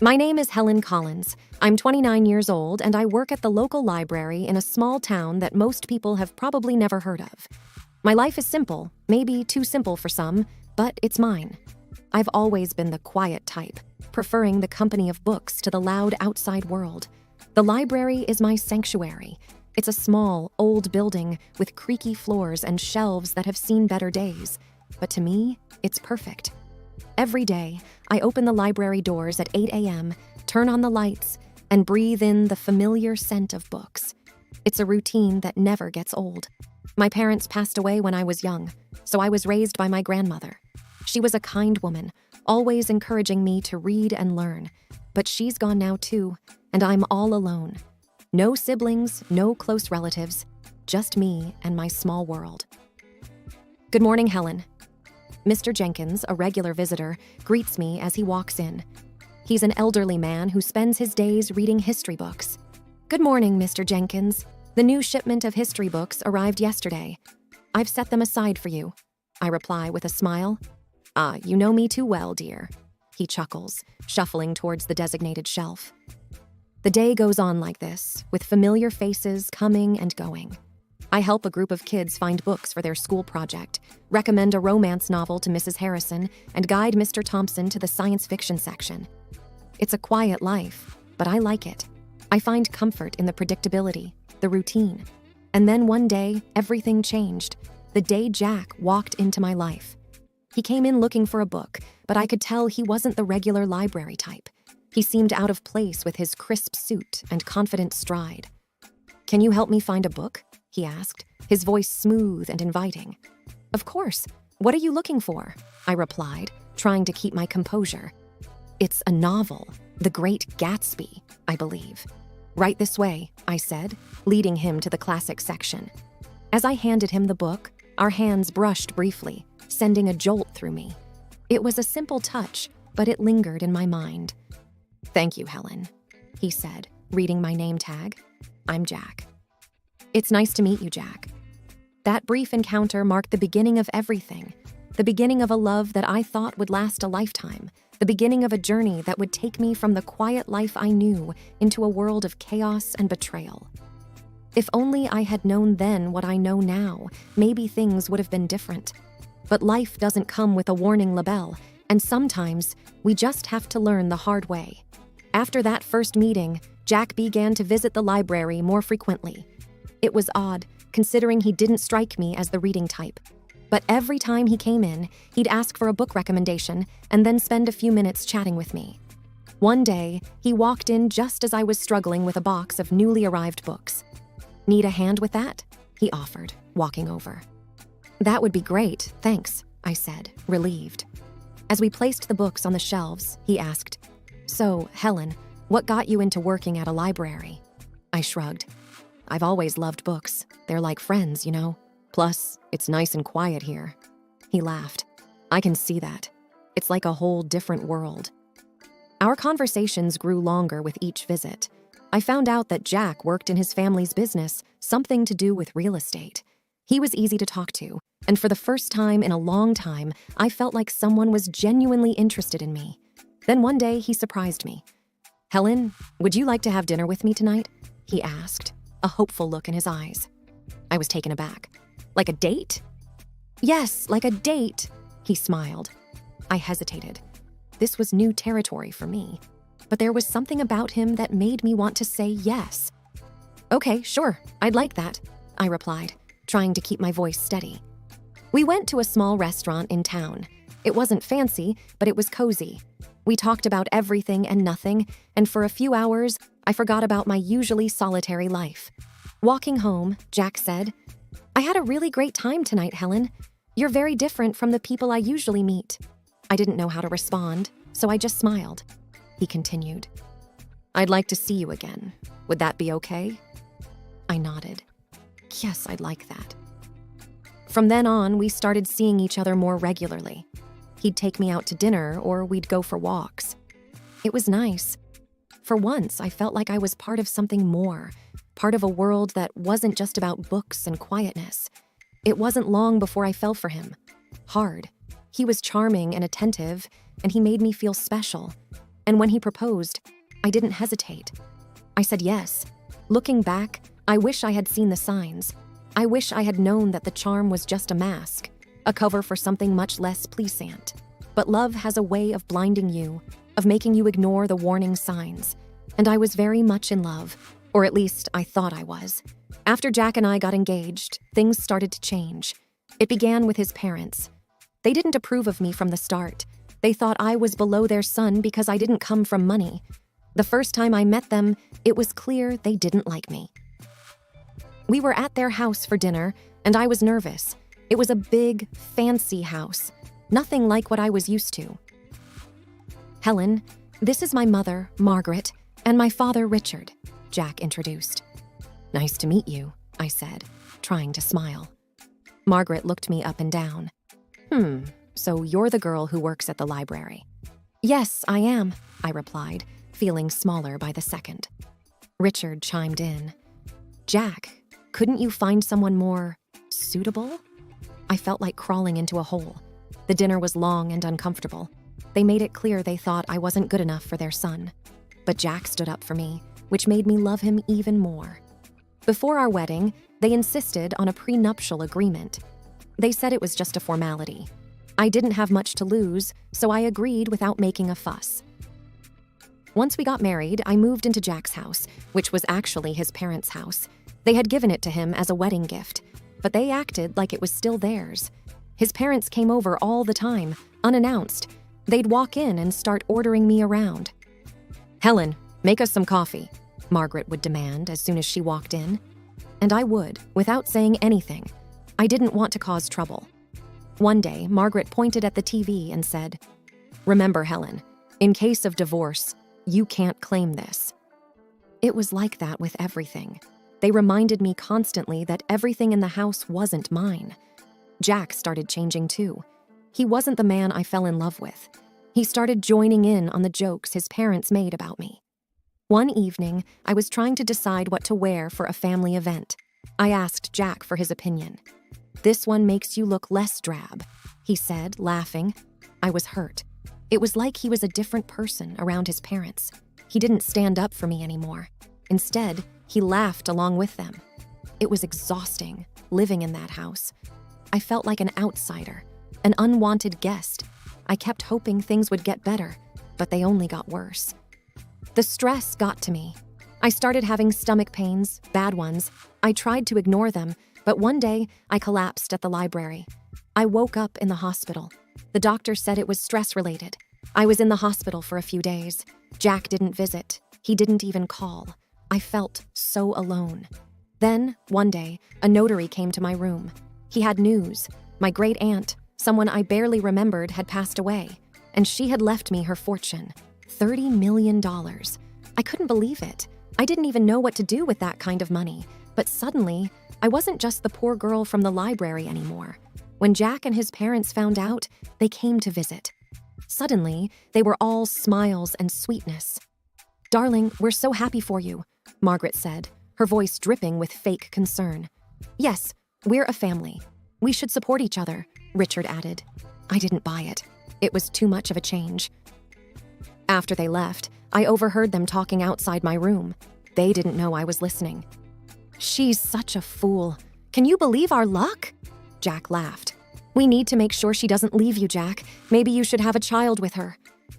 My name is Helen Collins. I'm 29 years old and I work at the local library in a small town that most people have probably never heard of. My life is simple, maybe too simple for some, but it's mine. I've always been the quiet type, preferring the company of books to the loud outside world. The library is my sanctuary. It's a small, old building with creaky floors and shelves that have seen better days. But to me, it's perfect. Every day, I open the library doors at 8 a.m., turn on the lights, and breathe in the familiar scent of books. It's a routine that never gets old. My parents passed away when I was young, so I was raised by my grandmother. She was a kind woman, always encouraging me to read and learn. But she's gone now too, and I'm all alone. No siblings, no close relatives, just me and my small world. Good morning, Helen. Mr. Jenkins, a regular visitor, greets me as he walks in. He's an elderly man who spends his days reading history books. Good morning, Mr. Jenkins. The new shipment of history books arrived yesterday. I've set them aside for you, I reply with a smile. Ah, you know me too well, dear. He chuckles, shuffling towards the designated shelf. The day goes on like this, with familiar faces coming and going. I help a group of kids find books for their school project, recommend a romance novel to Mrs. Harrison, and guide Mr. Thompson to the science fiction section. It's a quiet life, but I like it. I find comfort in the predictability, the routine. And then one day, everything changed. The day Jack walked into my life. He came in looking for a book, but I could tell he wasn't the regular library type. He seemed out of place with his crisp suit and confident stride. Can you help me find a book? He asked, his voice smooth and inviting. Of course. What are you looking for? I replied, trying to keep my composure. It's a novel, The Great Gatsby, I believe. Right this way, I said, leading him to the classic section. As I handed him the book, our hands brushed briefly, sending a jolt through me. It was a simple touch, but it lingered in my mind. Thank you, Helen, he said, reading my name tag. I'm Jack. It's nice to meet you, Jack. That brief encounter marked the beginning of everything, the beginning of a love that I thought would last a lifetime, the beginning of a journey that would take me from the quiet life I knew into a world of chaos and betrayal. If only I had known then what I know now, maybe things would have been different. But life doesn't come with a warning label, and sometimes we just have to learn the hard way. After that first meeting, Jack began to visit the library more frequently. It was odd, considering he didn't strike me as the reading type. But every time he came in, he'd ask for a book recommendation and then spend a few minutes chatting with me. One day, he walked in just as I was struggling with a box of newly arrived books. Need a hand with that? He offered, walking over. That would be great, thanks, I said, relieved. As we placed the books on the shelves, he asked, So, Helen, what got you into working at a library? I shrugged. I've always loved books. They're like friends, you know. Plus, it's nice and quiet here. He laughed. I can see that. It's like a whole different world. Our conversations grew longer with each visit. I found out that Jack worked in his family's business, something to do with real estate. He was easy to talk to, and for the first time in a long time, I felt like someone was genuinely interested in me. Then one day, he surprised me. Helen, would you like to have dinner with me tonight? He asked, a hopeful look in his eyes. I was taken aback. Like a date? Yes, like a date, he smiled. I hesitated. This was new territory for me, but there was something about him that made me want to say yes. Okay, sure, I'd like that, I replied, trying to keep my voice steady. We went to a small restaurant in town. It wasn't fancy, but it was cozy. We talked about everything and nothing, and for a few hours, I forgot about my usually solitary life. Walking home, Jack said, I had a really great time tonight, Helen. You're very different from the people I usually meet. I didn't know how to respond, so I just smiled. He continued, I'd like to see you again. Would that be okay? I nodded. Yes, I'd like that. From then on, we started seeing each other more regularly. He'd take me out to dinner or we'd go for walks. It was nice. For once, I felt like I was part of something more, part of a world that wasn't just about books and quietness. It wasn't long before I fell for him. Hard. He was charming and attentive, and he made me feel special. And when he proposed, I didn't hesitate. I said yes. Looking back, I wish I had seen the signs. I wish I had known that the charm was just a mask, a cover for something much less pleasant. But love has a way of blinding you, of making you ignore the warning signs. And I was very much in love, or at least I thought I was. After Jack and I got engaged, things started to change. It began with his parents. They didn't approve of me from the start. They thought I was below their son because I didn't come from money. The first time I met them, it was clear they didn't like me. We were at their house for dinner, and I was nervous. It was a big, fancy house, nothing like what I was used to. Helen, this is my mother, Margaret, and my father, Richard, Jack introduced. Nice to meet you, I said, trying to smile. Margaret looked me up and down. So you're the girl who works at the library. Yes, I am, I replied, feeling smaller by the second. Richard chimed in. Jack, couldn't you find someone more suitable? I felt like crawling into a hole. The dinner was long and uncomfortable. They made it clear they thought I wasn't good enough for their son. But Jack stood up for me, which made me love him even more. Before our wedding, they insisted on a prenuptial agreement. They said it was just a formality. I didn't have much to lose, so I agreed without making a fuss. Once we got married, I moved into Jack's house, which was actually his parents' house. They had given it to him as a wedding gift, but they acted like it was still theirs. His parents came over all the time, unannounced. They'd walk in and start ordering me around. Helen, make us some coffee, Margaret would demand as soon as she walked in. And I would, without saying anything. I didn't want to cause trouble. One day, Margaret pointed at the TV and said, Remember, Helen, in case of divorce, you can't claim this. It was like that with everything. They reminded me constantly that everything in the house wasn't mine. Jack started changing too. He wasn't the man I fell in love with. He started joining in on the jokes his parents made about me. One evening, I was trying to decide what to wear for a family event. I asked Jack for his opinion. This one makes you look less drab, he said, laughing. I was hurt. It was like he was a different person around his parents. He didn't stand up for me anymore. Instead, he laughed along with them. It was exhausting, living in that house. I felt like an outsider, an unwanted guest. I kept hoping things would get better, but they only got worse. The stress got to me. I started having stomach pains, bad ones. I tried to ignore them, but one day I collapsed at the library. I woke up in the hospital. The doctor said it was stress-related. I was in the hospital for a few days. Jack didn't visit. He didn't even call. I felt so alone. Then, one day, a notary came to my room. He had news. My great-aunt, someone I barely remembered, had passed away, and she had left me her fortune, $30 million. I couldn't believe it. I didn't even know what to do with that kind of money, but suddenly, I wasn't just the poor girl from the library anymore. When Jack and his parents found out, they came to visit. Suddenly, they were all smiles and sweetness. Darling, we're so happy for you, Margaret said, her voice dripping with fake concern. Yes, we're a family. We should support each other, Richard added. I didn't buy it. It was too much of a change. After they left, I overheard them talking outside my room. They didn't know I was listening. She's such a fool. Can you believe our luck? Jack laughed. We need to make sure she doesn't leave you, Jack. Maybe you should have a child with her.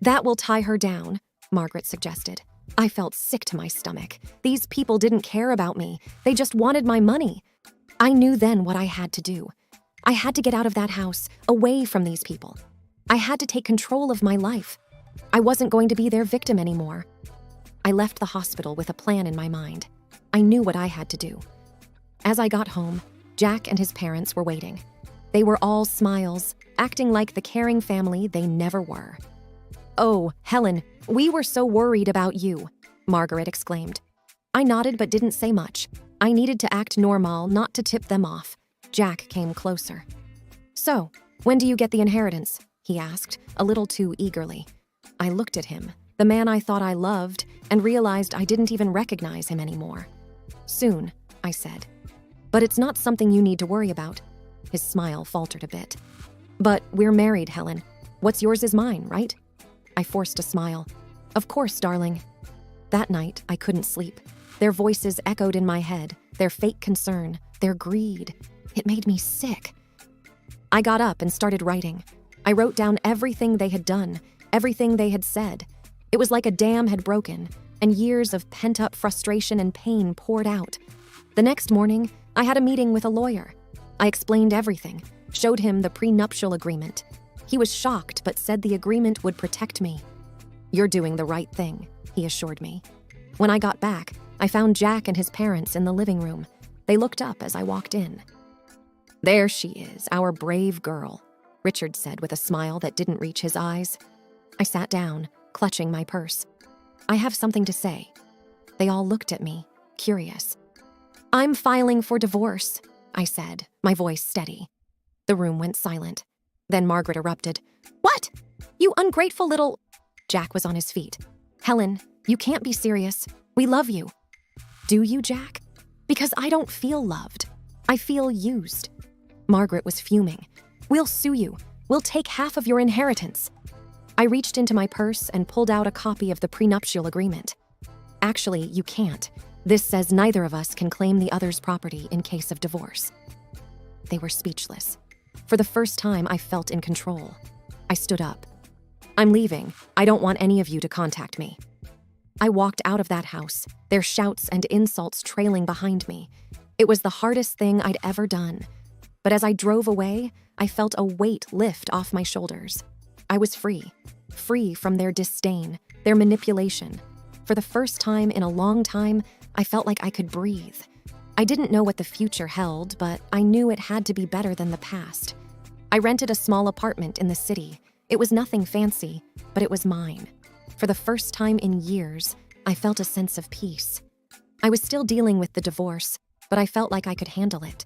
That will tie her down, Margaret suggested. I felt sick to my stomach. These people didn't care about me. They just wanted my money. I knew then what I had to do. I had to get out of that house, away from these people. I had to take control of my life. I wasn't going to be their victim anymore. I left the hospital with a plan in my mind. I knew what I had to do. As I got home, Jack and his parents were waiting. They were all smiles, acting like the caring family they never were. Oh, Helen, we were so worried about you, Margaret exclaimed. I nodded but didn't say much. I needed to act normal, not to tip them off. Jack came closer. So, when do you get the inheritance? He asked, a little too eagerly. I looked at him, the man I thought I loved, and realized I didn't even recognize him anymore. Soon, I said. But it's not something you need to worry about. His smile faltered a bit. But we're married, Helen. What's yours is mine, right? I forced a smile. Of course, darling. That night, I couldn't sleep. Their voices echoed in my head, their fake concern, their greed. It made me sick. I got up and started writing. I wrote down everything they had done, everything they had said. It was like a dam had broken, and years of pent-up frustration and pain poured out. The next morning, I had a meeting with a lawyer. I explained everything, showed him the prenuptial agreement. He was shocked but said the agreement would protect me. "You're doing the right thing," he assured me. When I got back, I found Jack and his parents in the living room. They looked up as I walked in. "There she is, our brave girl," Richard said with a smile that didn't reach his eyes. I sat down, clutching my purse. "I have something to say." They all looked at me, curious. "I'm filing for divorce," I said, my voice steady. The room went silent. Then Margaret erupted. "What? You ungrateful little—" Jack was on his feet. "Helen, you can't be serious. We love you." "Do you, Jack?" "Because I don't feel loved. I feel used." Margaret was fuming. "We'll sue you. We'll take half of your inheritance." I reached into my purse and pulled out a copy of the prenuptial agreement. "Actually, you can't. This says neither of us can claim the other's property in case of divorce." They were speechless. For the first time, I felt in control. I stood up. "I'm leaving. I don't want any of you to contact me." I walked out of that house, their shouts and insults trailing behind me. It was the hardest thing I'd ever done. But as I drove away, I felt a weight lift off my shoulders. I was free from their disdain, their manipulation. For the first time in a long time, I felt like I could breathe. I didn't know what the future held, but I knew it had to be better than the past. I rented a small apartment in the city. It was nothing fancy, but it was mine. For the first time in years, I felt a sense of peace. I was still dealing with the divorce, but I felt like I could handle it.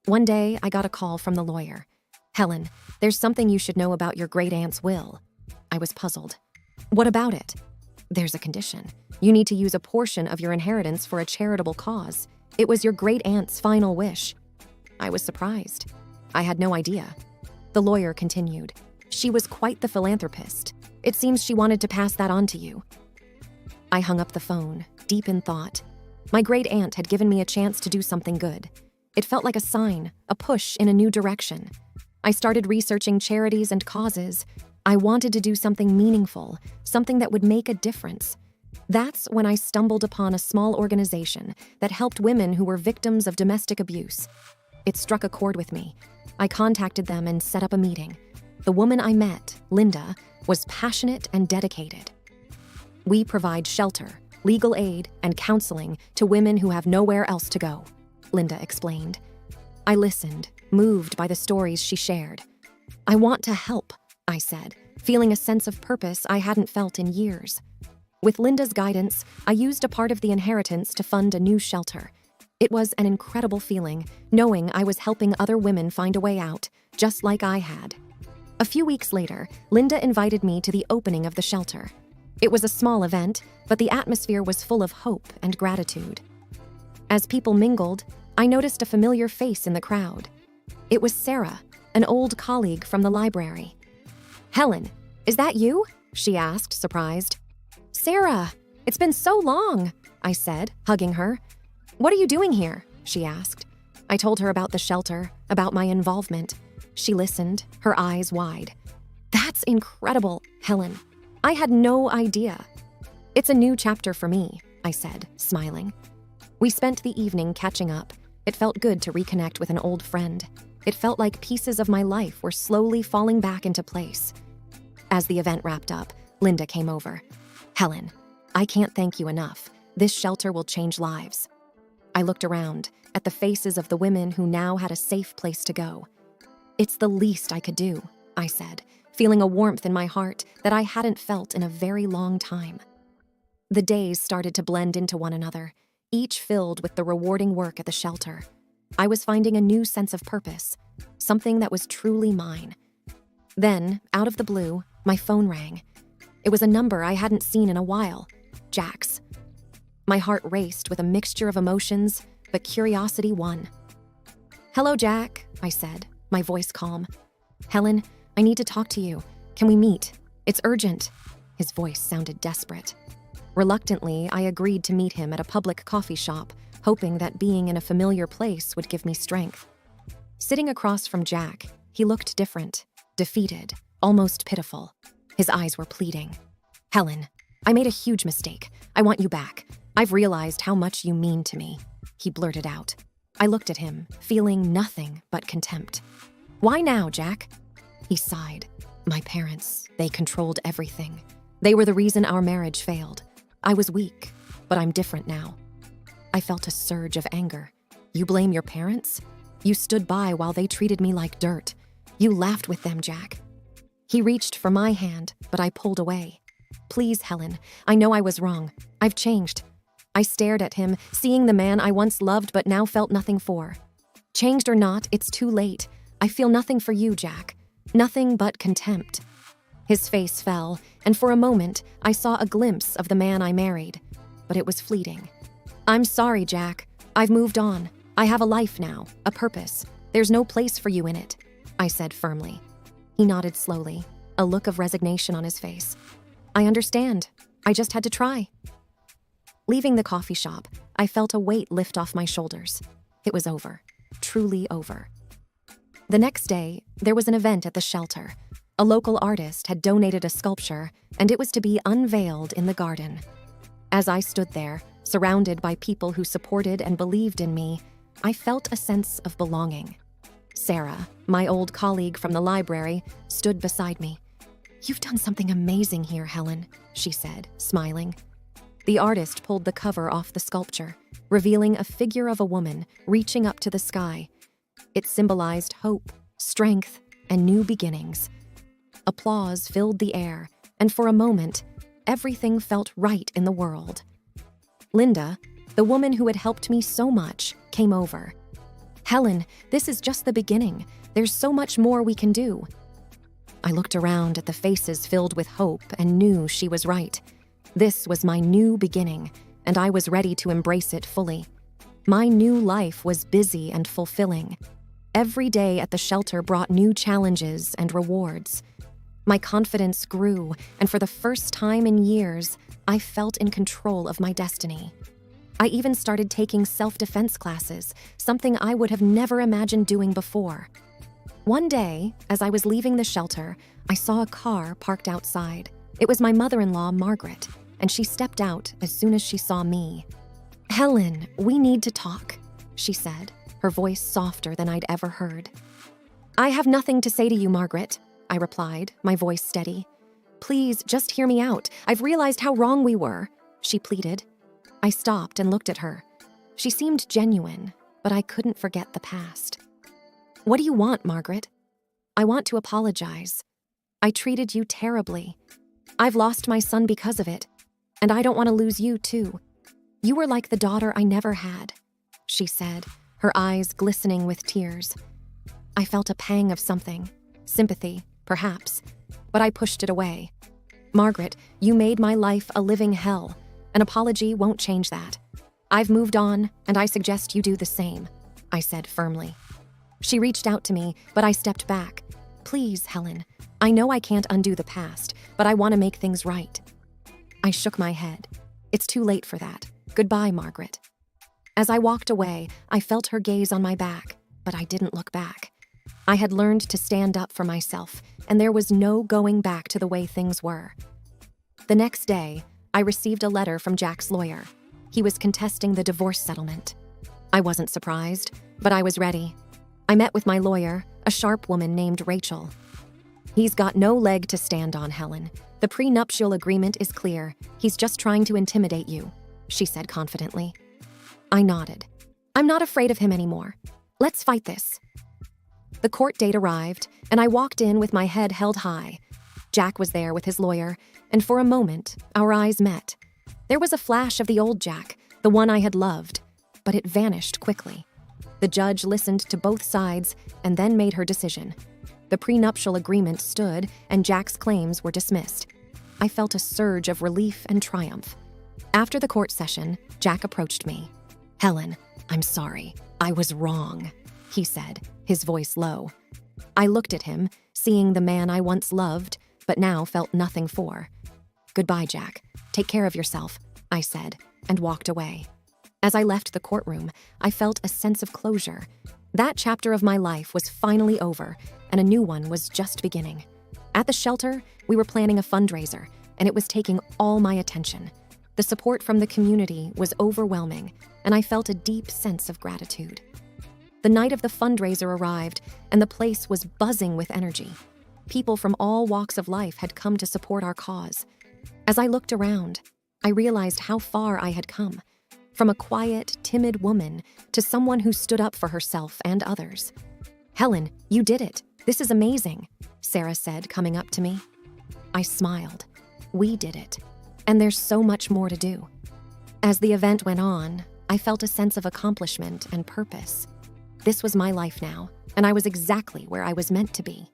One day, I got a call from the lawyer. "Helen, there's something you should know about your great-aunt's will." I was puzzled. "What about it?" "There's a condition. You need to use a portion of your inheritance for a charitable cause. It was your great-aunt's final wish." I was surprised. I had no idea. The lawyer continued. "She was quite the philanthropist. It seems she wanted to pass that on to you." I hung up the phone, deep in thought. My great-aunt had given me a chance to do something good. It felt like a sign, a push in a new direction. I started researching charities and causes. I wanted to do something meaningful, something that would make a difference. That's when I stumbled upon a small organization that helped women who were victims of domestic abuse. It struck a chord with me. I contacted them and set up a meeting. The woman I met, Linda, was passionate and dedicated. "We provide shelter, legal aid, and counseling to women who have nowhere else to go," Linda explained. I listened, moved by the stories she shared. "I want to help," I said, feeling a sense of purpose I hadn't felt in years. With Linda's guidance, I used a part of the inheritance to fund a new shelter. It was an incredible feeling, knowing I was helping other women find a way out, just like I had. A few weeks later, Linda invited me to the opening of the shelter. It was a small event, but the atmosphere was full of hope and gratitude. As people mingled, I noticed a familiar face in the crowd. It was Sarah, an old colleague from the library. "Helen, is that you?" she asked, surprised. "Sarah, it's been so long," I said, hugging her. "What are you doing here?" she asked. I told her about the shelter, about my involvement. She listened, her eyes wide. "That's incredible, Helen. I had no idea." "It's a new chapter for me," I said, smiling. We spent the evening catching up. It felt good to reconnect with an old friend. It felt like pieces of my life were slowly falling back into place. As the event wrapped up, Linda came over. "Helen, I can't thank you enough. This shelter will change lives." I looked around at the faces of the women who now had a safe place to go. "It's the least I could do," I said, feeling a warmth in my heart that I hadn't felt in a very long time. The days started to blend into one another, each filled with the rewarding work at the shelter. I was finding a new sense of purpose, something that was truly mine. Then, out of the blue, my phone rang. It was a number I hadn't seen in a while, Jack's. My heart raced with a mixture of emotions, but curiosity won. "Hello, Jack," I said, my voice calm. "Helen, I need to talk to you. Can we meet? It's urgent." His voice sounded desperate. Reluctantly, I agreed to meet him at a public coffee shop, hoping that being in a familiar place would give me strength. Sitting across from Jack, he looked different, defeated, almost pitiful. His eyes were pleading. "Helen, I made a huge mistake. I want you back. I've realized how much you mean to me," he blurted out. I looked at him, feeling nothing but contempt. "Why now, Jack?" He sighed. "My parents, they controlled everything. They were the reason our marriage failed. I was weak, but I'm different now." I felt a surge of anger. "You blame your parents? You stood by while they treated me like dirt. You laughed with them, Jack." He reached for my hand, but I pulled away. "Please, Helen, I know I was wrong. I've changed." I stared at him, seeing the man I once loved but now felt nothing for. "Changed or not, it's too late. I feel nothing for you, Jack. Nothing but contempt." His face fell, and for a moment, I saw a glimpse of the man I married. But it was fleeting. "I'm sorry, Jack. I've moved on. I have a life now, a purpose. There's no place for you in it," I said firmly. He nodded slowly, a look of resignation on his face. "I understand. I just had to try." Leaving the coffee shop, I felt a weight lift off my shoulders. It was over. Truly over. The next day, there was an event at the shelter. A local artist had donated a sculpture, and it was to be unveiled in the garden. As I stood there, surrounded by people who supported and believed in me, I felt a sense of belonging. Sarah, my old colleague from the library, stood beside me. "You've done something amazing here, Helen," she said, smiling. The artist pulled the cover off the sculpture, revealing a figure of a woman reaching up to the sky. It symbolized hope, strength, and new beginnings. Applause filled the air, and for a moment, everything felt right in the world. Linda, the woman who had helped me so much, came over. "Helen, this is just the beginning. There's so much more we can do." I looked around at the faces filled with hope and knew she was right. This was my new beginning, and I was ready to embrace it fully. My new life was busy and fulfilling. Every day at the shelter brought new challenges and rewards. My confidence grew, and for the first time in years, I felt in control of my destiny. I even started taking self-defense classes, something I would have never imagined doing before. One day, as I was leaving the shelter, I saw a car parked outside. It was my mother-in-law, Margaret, and she stepped out as soon as she saw me. "Helen, we need to talk," she said, her voice softer than I'd ever heard. "I have nothing to say to you, Margaret," I replied, my voice steady. "Please, just hear me out. I've realized how wrong we were," she pleaded. I stopped and looked at her. She seemed genuine, but I couldn't forget the past. "What do you want, Margaret?" "I want to apologize. I treated you terribly. I've lost my son because of it, and I don't want to lose you, too. You were like the daughter I never had," she said, her eyes glistening with tears. I felt a pang of something, sympathy, perhaps, but I pushed it away. "Margaret, you made my life a living hell. An apology won't change that. I've moved on, and I suggest you do the same," I said firmly. She reached out to me, but I stepped back. "Please, Helen, I know I can't undo the past, but I want to make things right." I shook my head. "It's too late for that. Goodbye, Margaret." As I walked away, I felt her gaze on my back, but I didn't look back. I had learned to stand up for myself, and there was no going back to the way things were. The next day, I received a letter from Jack's lawyer. He was contesting the divorce settlement. I wasn't surprised, but I was ready. I met with my lawyer, a sharp woman named Rachel. "He's got no leg to stand on, Helen. The prenuptial agreement is clear. He's just trying to intimidate you," she said confidently. I nodded. "I'm not afraid of him anymore. Let's fight this." The court date arrived, and I walked in with my head held high. Jack was there with his lawyer, and for a moment, our eyes met. There was a flash of the old Jack, the one I had loved, but it vanished quickly. The judge listened to both sides and then made her decision. The prenuptial agreement stood, and Jack's claims were dismissed. I felt a surge of relief and triumph. After the court session, Jack approached me. "Helen, I'm sorry. I was wrong," he said, his voice low. I looked at him, seeing the man I once loved, but now felt nothing for. Goodbye, Jack. Take care of yourself, I said, and walked away. As I left the courtroom, I felt a sense of closure. That chapter of my life was finally over, and a new one was just beginning. At the shelter, we were planning a fundraiser, and it was taking all my attention. The support from the community was overwhelming, and I felt a deep sense of gratitude. The night of the fundraiser arrived, and the place was buzzing with energy. People from all walks of life had come to support our cause. As I looked around, I realized how far I had come. From a quiet, timid woman to someone who stood up for herself and others. "Helen, you did it. This is amazing," Sarah said, coming up to me. I smiled. We did it. And there's so much more to do. As the event went on, I felt a sense of accomplishment and purpose. This was my life now, and I was exactly where I was meant to be.